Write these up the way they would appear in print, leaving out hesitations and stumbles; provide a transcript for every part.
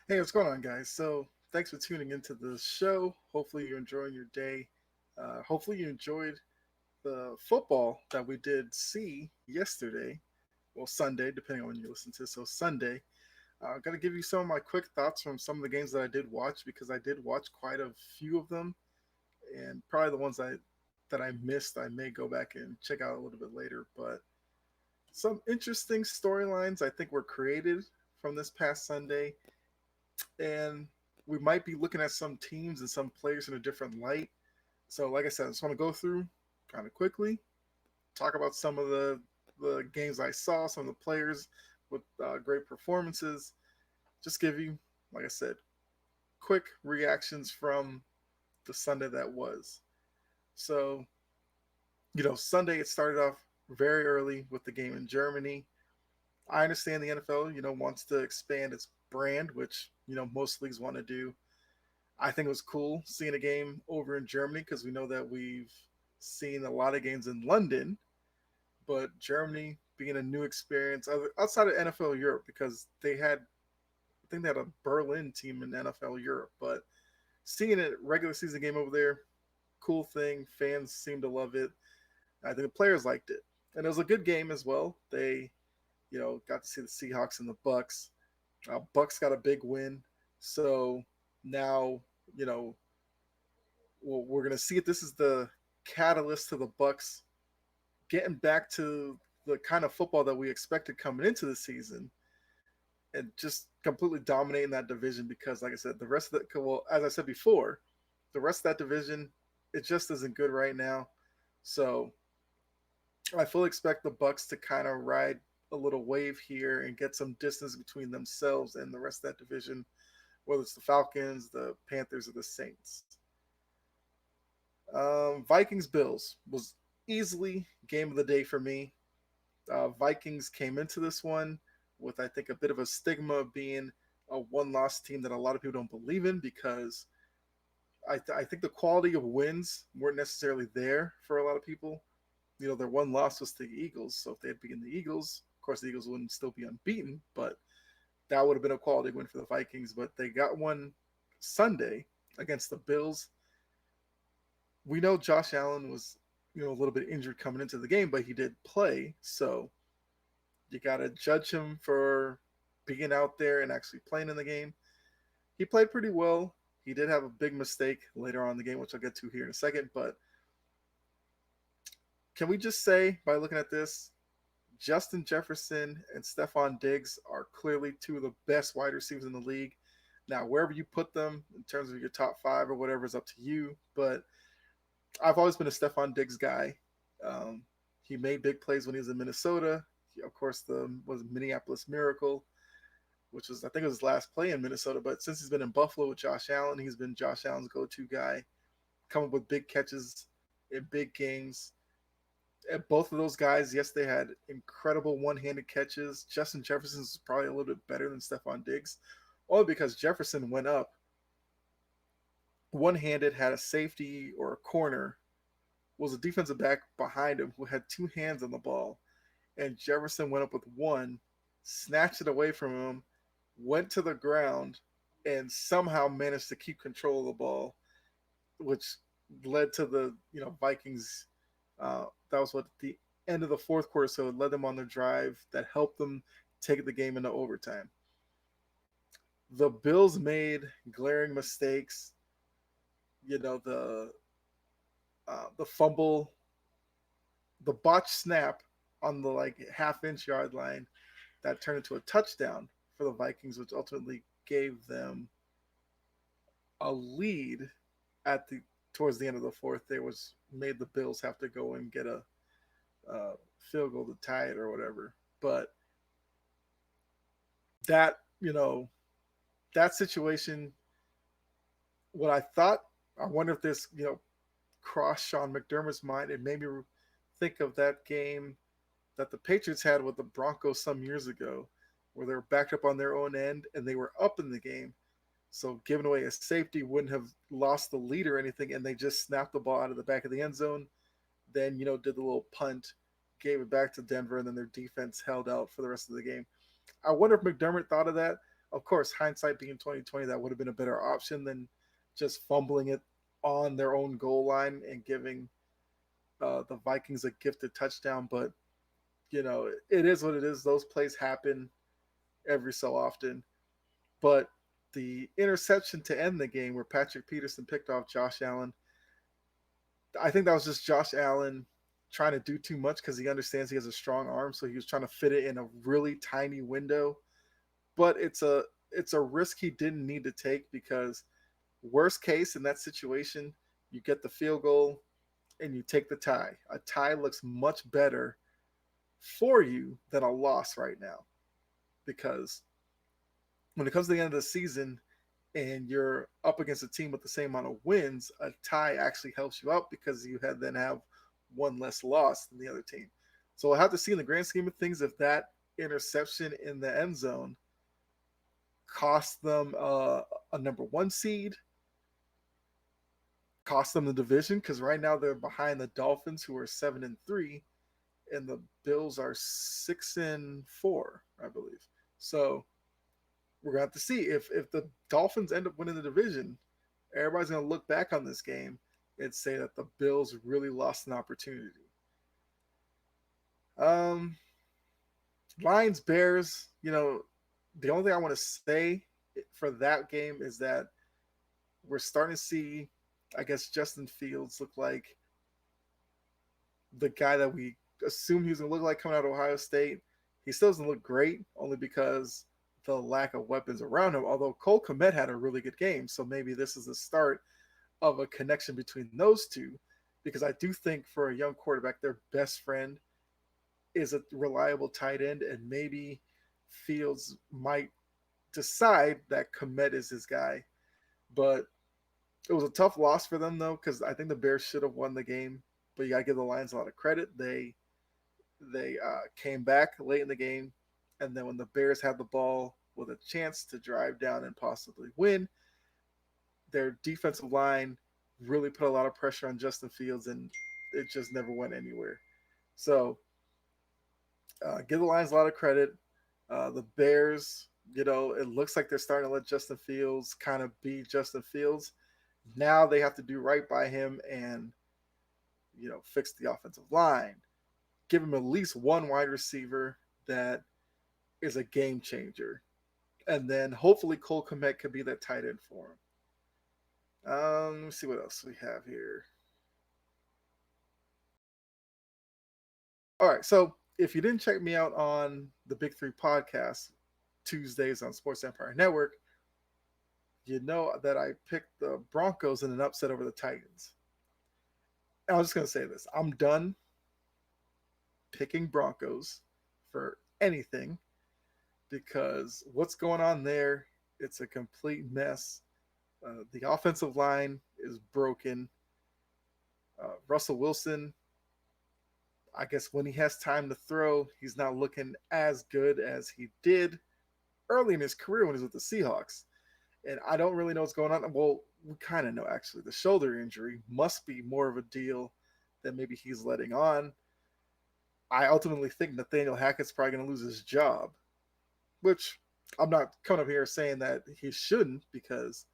Hey, what's going on, guys? So, thanks for tuning into the show. Hopefully, you're enjoying your day. Hopefully, you enjoyed the football that we did see yesterday. Well, Sunday, depending on when you listen to. So, Sunday. I'm going to give you some of my quick thoughts from some of the games that I did watch because I did watch quite a few of them, and probably the ones that I missed, I may go back and check out a little bit later. But some interesting storylines I think were created from this past Sunday, and we might be looking at some teams and some players in a different light. So, like I said, I just want to go through kind of quickly, talk about some of the games I saw, some of the players with great performances. Just give you, like I said, quick reactions from the Sunday that was. So, Sunday it started off very early with the game in Germany. I understand the NFL, wants to expand its brand, which most leagues want to do. I think it was cool seeing a game over in Germany because we know that we've seen a lot of games in London, but Germany being a new experience outside of NFL Europe because I think they had a Berlin team in NFL Europe, but seeing a regular season game over there, cool thing. Fans seem to love it. I think the players liked it, and it was a good game as well. They, got to see the Seahawks and the Bucks. Bucks got a big win, so now you know we're going to see if this is the catalyst to the Bucks getting back to the kind of football that we expected coming into the season, and just completely dominating that division. Because, like I said, the rest of the as I said before, the rest of that division it just isn't good right now. So I fully expect the Bucks to kind of ride a little wave here and get some distance between themselves and the rest of that division, whether it's the Falcons, the Panthers, or the Saints. Vikings Bills was easily game of the day for me. Vikings came into this one with, I think, a bit of a stigma of being a one loss team that a lot of people don't believe in because I think the quality of wins weren't necessarily there for a lot of people. Their one loss was to the Eagles. So if they had beaten the Eagles, of course, the Eagles wouldn't still be unbeaten, but that would have been a quality win for the Vikings. But they got one Sunday against the Bills. We know Josh Allen was, a little bit injured coming into the game, but he did play. So you got to judge him for being out there and actually playing in the game. He played pretty well. He did have a big mistake later on in the game, which I'll get to here in a second. But can we just say, by looking at this, Justin Jefferson and Stephon Diggs are clearly two of the best wide receivers in the league. Now, wherever you put them in terms of your top five or whatever is up to you. But I've always been a Stephon Diggs guy. Um, he made big plays when he was in Minnesota. Of course, the was Minneapolis Miracle, which was I think it was his last play in Minnesota. But since he's been in Buffalo with Josh Allen, he's been Josh Allen's go-to guy, coming up with big catches in big games. And both of those guys, yes, they had incredible one-handed catches. Justin Jefferson's probably a little bit better than Stephon Diggs, only because Jefferson went up one-handed, had a safety or a corner, was a defensive back behind him who had two hands on the ball, and Jefferson went up with one, snatched it away from him, went to the ground, and somehow managed to keep control of the ball, which led to the Vikings. That was what the end of the fourth quarter, so it led them on their drive that helped them take the game into overtime. The Bills made glaring mistakes. The fumble, the botch snap on the half-inch yard line that turned into a touchdown for the Vikings, which ultimately gave them a lead at the towards the end of the fourth. They was made the Bills have to go and get a field goal to tie it or whatever. But that that situation, what I thought, I wonder if this crossed Sean McDermott's mind. It made me think of that game that the Patriots had with the Broncos some years ago, where they were backed up on their own end and they were up in the game. So giving away a safety wouldn't have lost the lead or anything, and they just snapped the ball out of the back of the end zone. Then did the little punt, gave it back to Denver, and then their defense held out for the rest of the game. I wonder if McDermott thought of that. Of course, hindsight being 2020, that would have been a better option than just fumbling it on their own goal line and giving the Vikings a gifted touchdown. But it is what it is. Those plays happen every so often. But the interception to end the game, where Patrick Peterson picked off Josh Allen, I think that was just Josh Allen trying to do too much because he understands he has a strong arm, so he was trying to fit it in a really tiny window. But it's a risk he didn't need to take because worst case in that situation, you get the field goal and you take the tie. A tie looks much better for you than a loss right now because when it comes to the end of the season and you're up against a team with the same amount of wins, a tie actually helps you out because you then have one less loss than the other team. So we'll have to see in the grand scheme of things if that interception in the end zone cost them a number one seed, cost them the division because right now they're behind the Dolphins who are 7-3, and the Bills are 6-4, I believe. So we're gonna have to see if the Dolphins end up winning the division. Everybody's gonna look back on this game and say that the Bills really lost an opportunity. Um, Lions Bears. The only thing I want to say for that game is that we're starting to see, I guess, Justin Fields look like the guy that we assumed he was going to look like coming out of Ohio State. He still doesn't look great, only because the lack of weapons around him. Although Cole Kmet had a really good game, so maybe this is the start of a connection between those two. Because I do think for a young quarterback, their best friend is a reliable tight end, and maybe Fields might decide that Kmet is his guy. But it was a tough loss for them though, because I think the Bears should have won the game. But you gotta give the Lions a lot of credit. They came back late in the game, and then when the Bears had the ball with a chance to drive down and possibly win, their defensive line really put a lot of pressure on Justin Fields, and it just never went anywhere. So give the Lions a lot of credit. The Bears, it looks like they're starting to let Justin Fields kind of be Justin Fields. Now they have to do right by him and fix the offensive line. Give him at least one wide receiver that is a game changer, and then hopefully Cole Kmet could be that tight end for him. Let me see what else we have here. All right, so if you didn't check me out on the Big Three podcast Tuesdays on Sports Empire Network, you know that I picked the Broncos in an upset over the Titans. And I was just going to say this. I'm done picking Broncos for anything because what's going on there, it's a complete mess. The offensive line is broken. Russell Wilson, I guess when he has time to throw, he's not looking as good as he did early in his career when he was with the Seahawks. And I don't really know what's going on. Well, we kind of know actually. The shoulder injury must be more of a deal than maybe he's letting on. I ultimately think Nathaniel Hackett's probably going to lose his job, which I'm not coming up here saying that he shouldn't because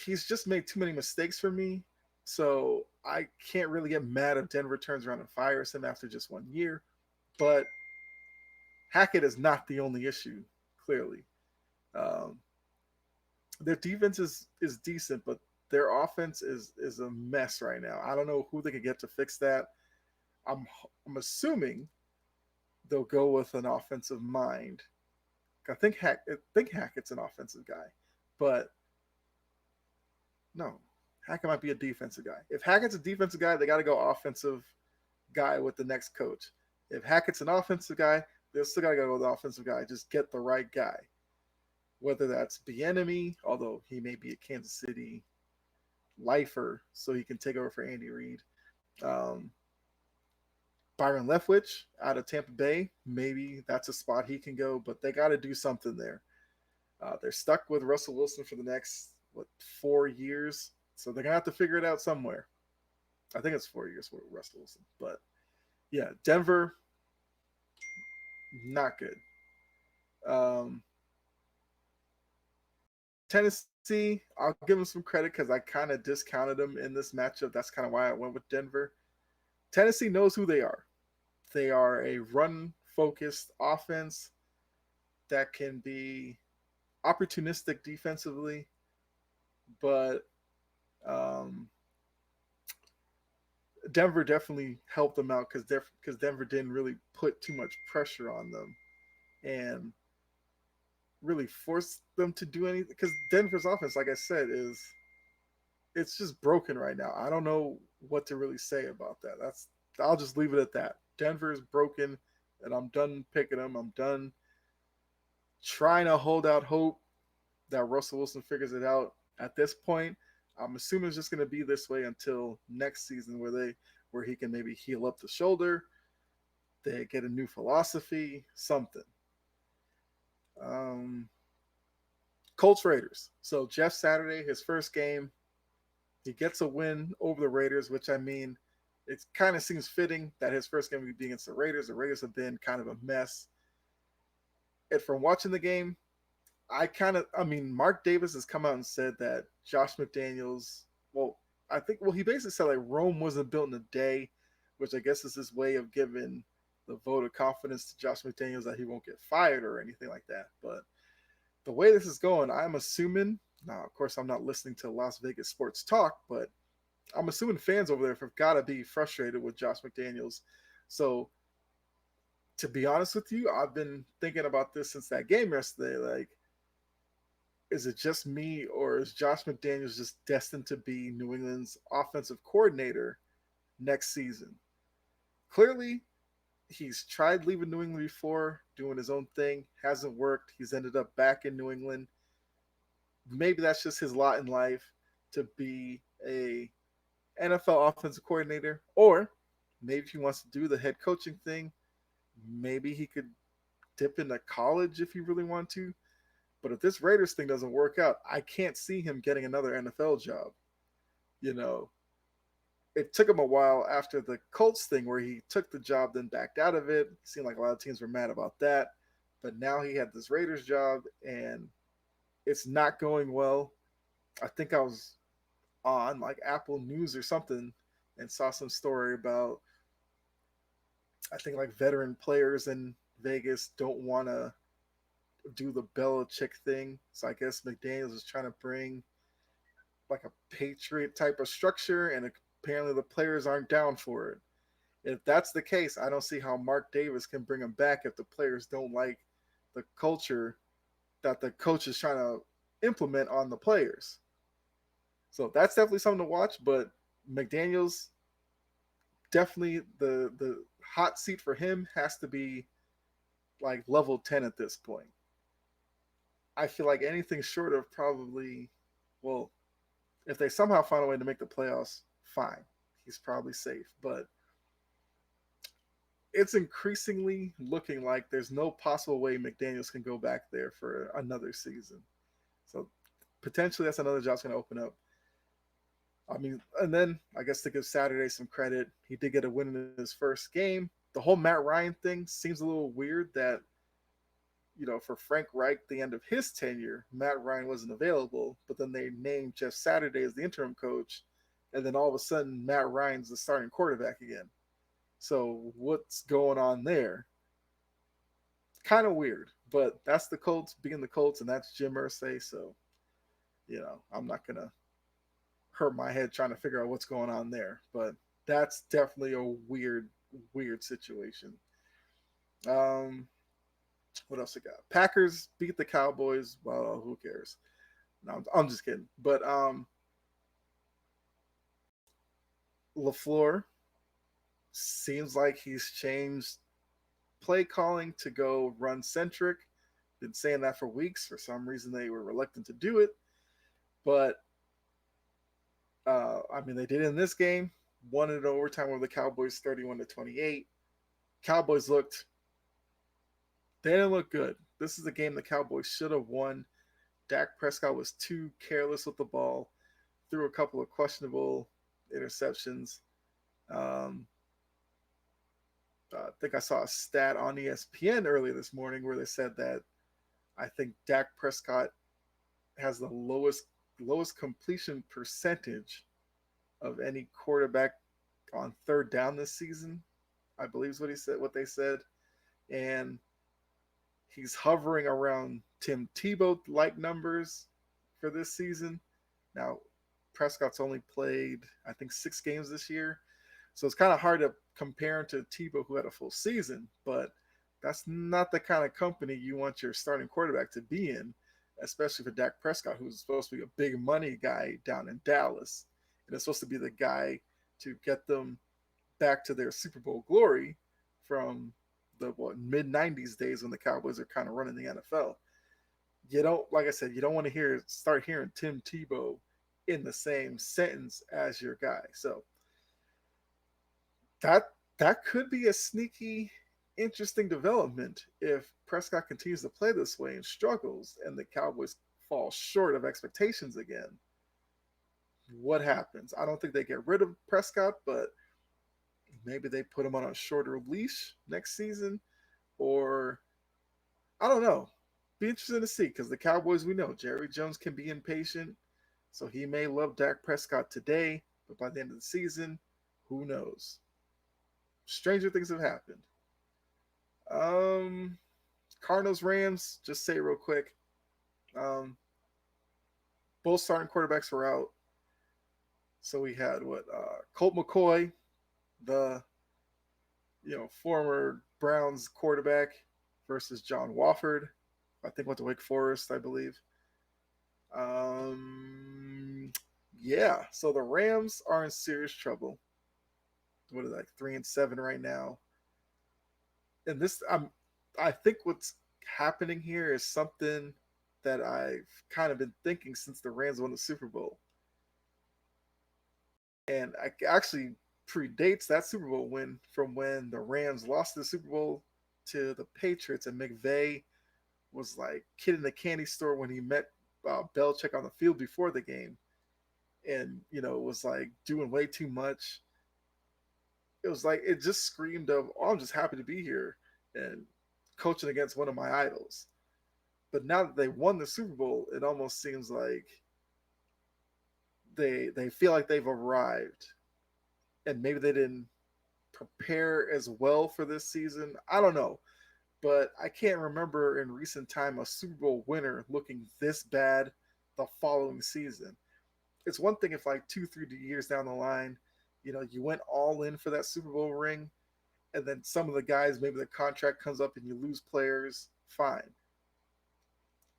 he's just made too many mistakes for me. So I can't really get mad if Denver turns around and fires him after just 1 year. But Hackett is not the only issue, clearly. Um, their defense is decent, but their offense is a mess right now. I don't know who they could get to fix that. I'm I'm assuming they'll go with an offensive mind. I think Hackett's an offensive guy, but no, Hackett might be a defensive guy. If Hackett's a defensive guy, they got to go offensive guy with the next coach. If Hackett's an offensive guy, they still got to go with the offensive guy. Just get the right guy. Whether that's Bieniemy, although he may be a Kansas City lifer, so he can take over for Andy Reid. Um, Byron Leftwich out of Tampa Bay, maybe that's a spot he can go, but they got to do something there. They're stuck with Russell Wilson for the next 4 years, so they're gonna have to figure it out somewhere. I think it's 4 years for Russell Wilson, but yeah, Denver not good. Um, Tennessee, I'll give them some credit because I kind of discounted them in this matchup. That's kind of why I went with Denver. Tennessee knows who they are. They are a run focused offense that can be opportunistic defensively, but um, Denver definitely helped them out because Denver didn't really put too much pressure on them and really force them to do anything. Because Denver's offense, like I said, is it's just broken right now. I don't know what to really say about that. That's I'll just leave it at that. Denver is broken, and I'm done picking them. I'm done trying to hold out hope that Russell Wilson figures it out. At this point, I'm assuming it's just going to be this way until next season, where he can maybe heal up the shoulder, they get a new philosophy, something. Um, Colts Raiders. So Jeff Saturday, his first game, he gets a win over the Raiders, which I mean, it kind of seems fitting that his first game would be against the Raiders. The Raiders have been kind of a mess. And from watching the game, I mean, Mark Davis has come out and said that Josh McDaniels, well, he basically said like Rome wasn't built in a day, which I guess is his way of giving the vote of confidence to Josh McDaniels that he won't get fired or anything like that. But the way this is going, I'm assuming, now, of course, I'm not listening to Las Vegas sports talk, but I'm assuming fans over there have got to be frustrated with Josh McDaniels. So, to be honest with you, I've been thinking about this since that game yesterday. Like, is it just me, or is Josh McDaniels just destined to be New England's offensive coordinator next season? Clearly, he's tried leaving New England before, doing his own thing, hasn't worked. He's ended up back in New England. Maybe that's just his lot in life to be a NFL offensive coordinator, or maybe he wants to do the head coaching thing. Maybe he could dip into college if he really want to. But if this Raiders thing doesn't work out, I can't see him getting another NFL job. You know, it took him a while after the Colts thing where he took the job, then backed out of it. It seemed like a lot of teams were mad about that. But now he had this Raiders job and it's not going well. I think I was on like Apple News or something and saw some story about, I think, like veteran players in Vegas don't want to do the Belichick thing. So I guess McDaniels is trying to bring like a Patriot type of structure, and apparently the players aren't down for it. If that's the case, I don't see how Mark Davis can bring him back if the players don't like the culture that the coach is trying to implement on the players. So that's definitely something to watch. But McDaniels, definitely the hot seat for him has to be like level 10 at this point. I feel like anything short of probably, well, if they somehow find a way to make the playoffs, fine. He's probably safe. But it's increasingly looking like there's no possible way McDaniels can go back there for another season. So potentially that's another job's going to open up. I mean, and then I guess to give Saturday some credit, he did get a win in his first game. The whole Matt Ryan thing seems a little weird that, for Frank Reich, the end of his tenure, Matt Ryan wasn't available, but then they named Jeff Saturday as the interim coach, and then all of a sudden Matt Ryan's the starting quarterback again. So what's going on there? Kind of weird, but that's the Colts being the Colts, and that's Jim Irsay. So, I'm not gonna hurt my head trying to figure out what's going on there, but that's definitely a weird, weird situation. Um, what else I got? Packers beat the Cowboys. Well, who cares? No, I'm just kidding. But LaFleur seems like he's changed play calling to go run centric. Been saying that for weeks. For some reason, they were reluctant to do it, but I mean, they did it in this game. Won it in overtime over the Cowboys, 31-28. Cowboys they didn't look good. This is a game the Cowboys should have won. Dak Prescott was too careless with the ball, threw a couple of questionable interceptions. Um, I think I saw a stat on ESPN earlier this morning where they said that I think Dak Prescott has the lowest completion percentage of any quarterback on third down this season. I believe is what he said. What they said, and he's hovering around Tim Tebow like numbers for this season. Now, Prescott's only played, I think, 6 games this year. So it's kind of hard to compare him to Tebow, who had a full season, but that's not the kind of company you want your starting quarterback to be in, especially for Dak Prescott, who's supposed to be a big money guy down in Dallas. And it's supposed to be the guy to get them back to their Super Bowl glory from the mid 90s days when the Cowboys are kind of running the NFL. You don't, like I said, you don't want to start hearing Tim Tebow in the same sentence as your guy. So that that could be a sneaky, interesting development if Prescott continues to play this way and struggles, and the Cowboys fall short of expectations again. What happens? I don't think they get rid of Prescott, but maybe they put him on a shorter leash next season, or I don't know. Be interesting to see because the Cowboys, we know Jerry Jones can be impatient, so he may love Dak Prescott today, but by the end of the season, who knows? Stranger things have happened. Um, Cardinals Rams. Just say it real quick. Um, both starting quarterbacks were out, so we had Colt McCoy, the former Browns quarterback, versus John Wofford. I think went to Wake Forest, I believe. Yeah, so the Rams are in serious trouble. What are they, like 3-7 right now? And I think what's happening here is something that I've kind of been thinking since the Rams won the Super Bowl, and I actually predates that Super Bowl win from when the Rams lost the Super Bowl to the Patriots, and McVay was like kid in the candy store when he met Belichick on the field before the game, and was like doing way too much. It was like it just screamed of, "Oh, I'm just happy to be here and coaching against one of my idols." But now that they won the Super Bowl, it almost seems like they feel like they've arrived, and maybe they didn't prepare as well for this season. I don't know, but I can't remember in recent time a Super Bowl winner looking this bad the following season. It's one thing if like 2, 3 years down the line, you went all in for that Super Bowl ring, and then some of the guys, maybe the contract comes up and you lose players. Fine.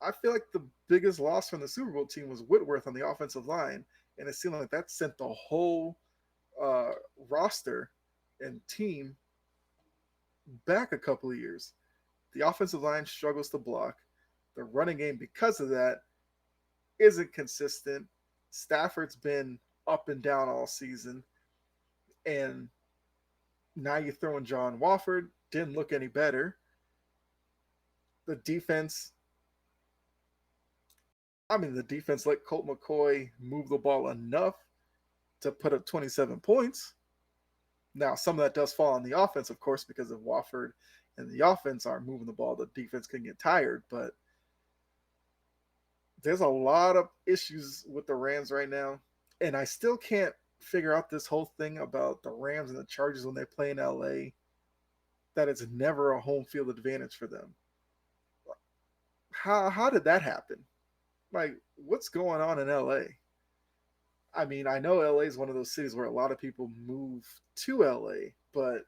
I feel like the biggest loss from the Super Bowl team was Whitworth on the offensive line, and it seemed like that sent the whole uh, roster and team back a couple of years. The offensive line struggles to block. The running game, because of that, isn't consistent. Stafford's been up and down all season, and now you throw in John Wofford. Didn't look any better. The defense. The defense let Colt McCoy move the ball enough to put up 27 points. Now, some of that does fall on the offense, of course, because of Wofford and the offense aren't moving the ball. The defense can get tired, but there's a lot of issues with the Rams right now. And I still can't figure out this whole thing about the Rams and the Chargers when they play in LA, that it's never a home field advantage for them. How did that happen? Like, what's going on in LA? I know LA is one of those cities where a lot of people move to LA, but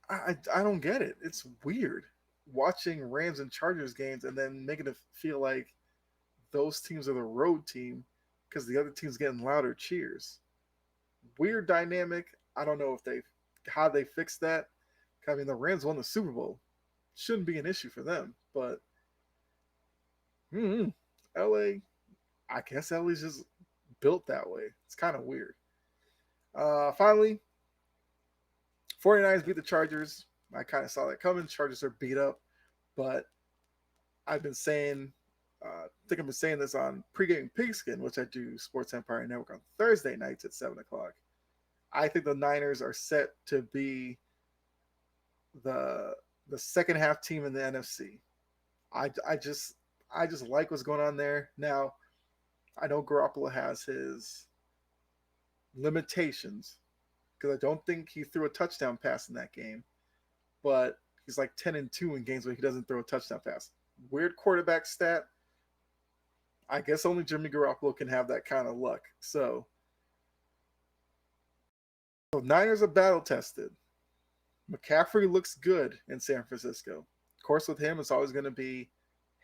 I don't get it. It's weird watching Rams and Chargers games and then making it feel like those teams are the road team because the other team's getting louder cheers. Weird dynamic. I don't know if they how they fixed that. The Rams won the Super Bowl. Shouldn't be an issue for them, but LA, I guess LA's just built that way. It's kind of weird. Finally, 49ers beat the Chargers. I kind of saw that coming. Chargers are beat up, but I've been saying, I think I've been saying this on pregame pigskin, which I do Sports Empire Network on Thursday nights at 7 o'clock. I think the Niners are set to be the the second half team in the NFC. I, I just I just like what's going on there. Now I know Garoppolo has his limitations because I don't think he threw a touchdown pass in that game, but he's like 10-2 in games where he doesn't throw a touchdown pass. Weird quarterback stat. I guess only Jimmy Garoppolo can have that kind of luck. So Niners are battle tested. McCaffrey looks good in San Francisco. Of course, with him, it's always going to be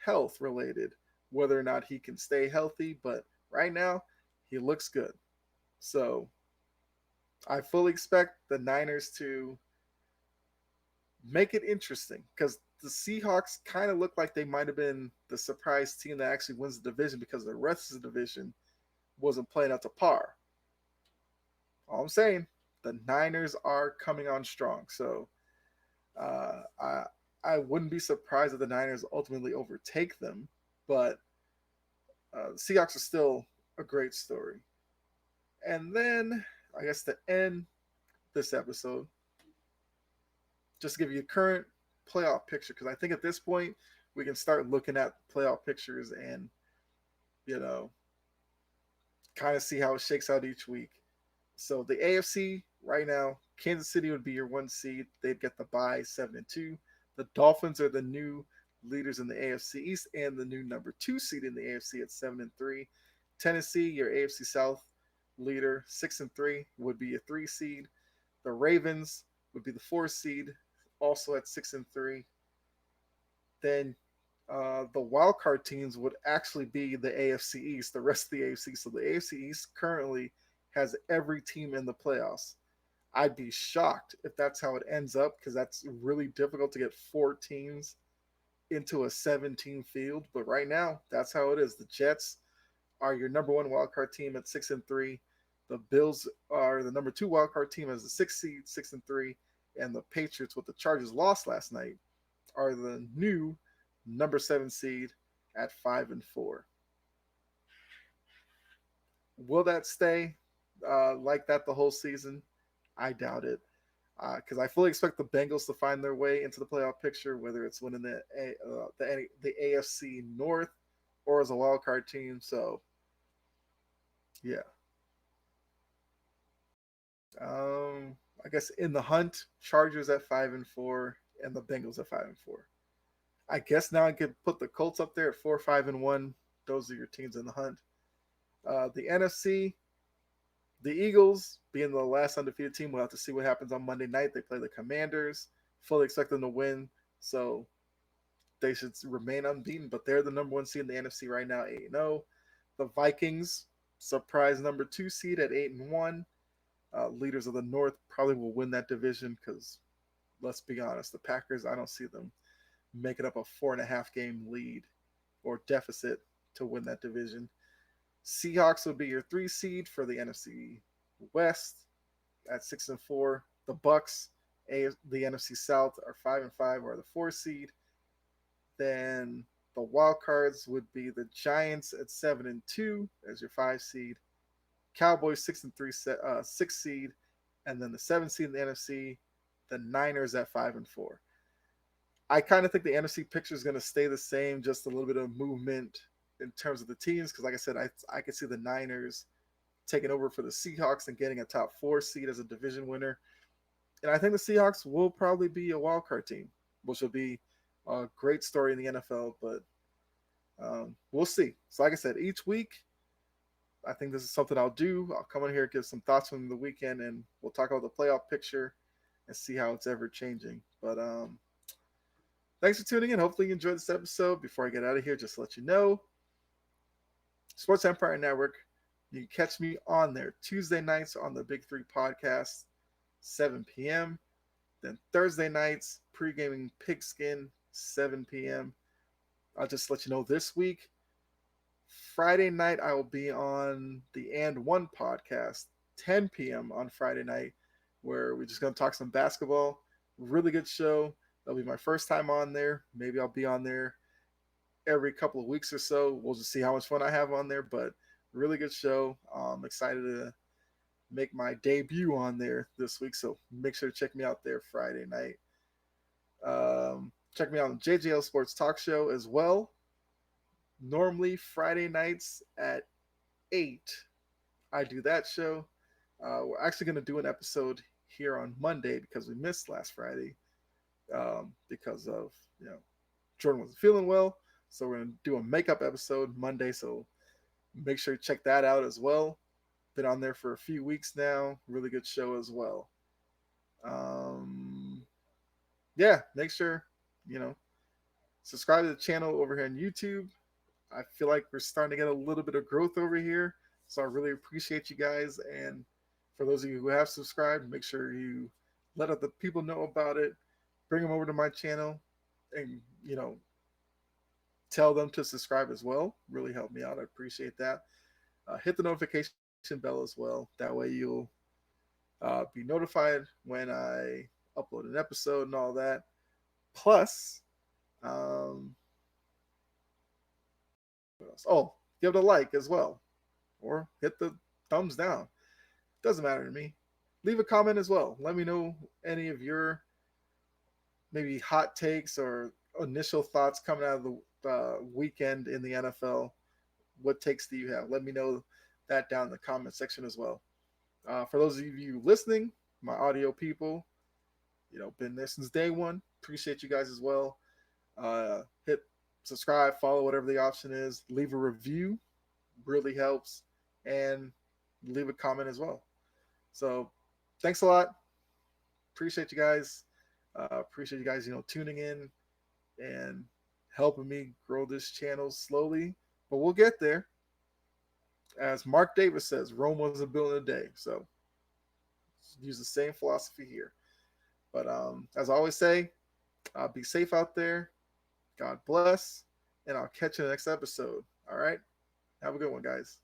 health related, whether or not he can stay healthy. But right now, he looks good. So I fully expect the Niners to make it interesting because the Seahawks kind of look like they might have been the surprise team that actually wins the division because the rest of the division wasn't playing up to par. All I'm saying, the Niners are coming on strong. So uh, I I wouldn't be surprised if the Niners ultimately overtake them, but the Seahawks are still a great story. And then I guess to end this episode, just to give you a current playoff picture, because I think at this point we can start looking at playoff pictures and you know kind of see how it shakes out each week. So the AFC right now, Kansas City would be your one seed. They'd get the bye 7-2. The Dolphins are the new leaders in the AFC East and the new number two seed in the AFC at 7-3. Tennessee, your AFC South leader, 6-3, would be a three seed. The Ravens would be the four seed, also at 6-3. Then the wild card teams would actually be the AFC East, the rest of the AFC. So the AFC East currently has every team in the playoffs. I'd be shocked if that's how it ends up because that's really difficult to get four teams into a 17 field. But right now, that's how it is. The Jets are your number one wildcard team at 6-3. The Bills are the number two wildcard team as the sixth seed, 6-3. And the Patriots, with the Chargers lost last night, are the new number seven seed at 5-4. Will that stay like that the whole season? I doubt it because I fully expect the Bengals to find their way into the playoff picture, whether it's winning the AFC North or as a wild card team. So yeah, I guess in the hunt, Chargers at 5-4 and the Bengals at 5-4. I guess now I could put the Colts up there at 4-5-1. Those are your teams in the hunt. The NFC, the Eagles, being the last undefeated team, we'll have to see what happens on Monday night. They play the Commanders. Fully expect them to win, so they should remain unbeaten. But they're the number one seed in the NFC right now, 8-0. The Vikings, surprise number two seed at 8-1. Leaders of the North probably will win that division because let's be honest, the Packers, I don't see them making up a 4.5 game lead or deficit to win that division. Seahawks will be your three seed for the NFC West at 6-4. The Bucks, the NFC South, are 5-5, or the four seed. Then the wild cards would be the Giants at 7-2 as your five seed. Cowboys 6-3, six seed, and then the seven seed in the NFC. The Niners at 5-4. I kind of think the NFC picture is going to stay the same, just a little bit of movement in terms of the teams. Because, like I said, I could see the Niners taking over for the Seahawks and getting a top four seed as a division winner. And I think the Seahawks will probably be a wild card team, which will be a great story in the NFL. But we'll see. So, like I said, each week, I think this is something I'll do. I'll come in here, give some thoughts from the weekend, and we'll talk about the playoff picture and see how it's ever changing. But thanks for tuning in. Hopefully you enjoyed this episode. Before I get out of here, just to let you know, Sports Empire Network, you can catch me on there Tuesday nights on the Big Three podcast, 7 p.m. Then Thursday nights, pre-gaming pigskin, 7 p.m. I'll just let you know this week, Friday night, I will be on the And One podcast, 10 p.m. on Friday night, where we're just going to talk some basketball. Really good show. That'll be my first time on there. Maybe I'll be on there every couple of weeks or so. We'll just see how much fun I have on there, but really good show. I'm excited to make my debut on there this week, so make sure to check me out there Friday night. Check me out on JJL Sports Talk Show as well. Normally Friday nights at 8. I do that show. We're actually going to do an episode here on Monday because we missed last Friday because of Jordan wasn't feeling well. So we're going to do a makeup episode Monday. So make sure you check that out as well. Been on there for a few weeks now. Really good show as well. Um, yeah, make sure you know subscribe to the channel over here on YouTube. I feel like we're starting to get a little bit of growth over here, so I really appreciate you guys. And for those of you who have subscribed, make sure you let other people know about it. Bring them over to my channel, and tell them to subscribe as well. Really help me out. I appreciate that. Hit the notification bell as well. That way you'll be notified when I upload an episode and all that. Plus, um, what else? Oh, give it a like as well, or hit the thumbs down. Doesn't matter to me. Leave a comment as well. Let me know any of your maybe hot takes or initial thoughts coming out of the weekend in the NFL. What takes do you have? Let me know that down in the comment section as well. For those of you listening, my audio people, been there since day one. Appreciate you guys as well. Hit subscribe, follow, whatever the option is. Leave a review, really helps, and leave a comment as well. So, thanks a lot. Appreciate you guys. Appreciate you guys, tuning in and helping me grow this channel slowly. But we'll get there. As Mark Davis says, Rome wasn't built in a day. So use the same philosophy here. But as I always say, be safe out there. God bless. And I'll catch you in the next episode. All right. Have a good one, guys.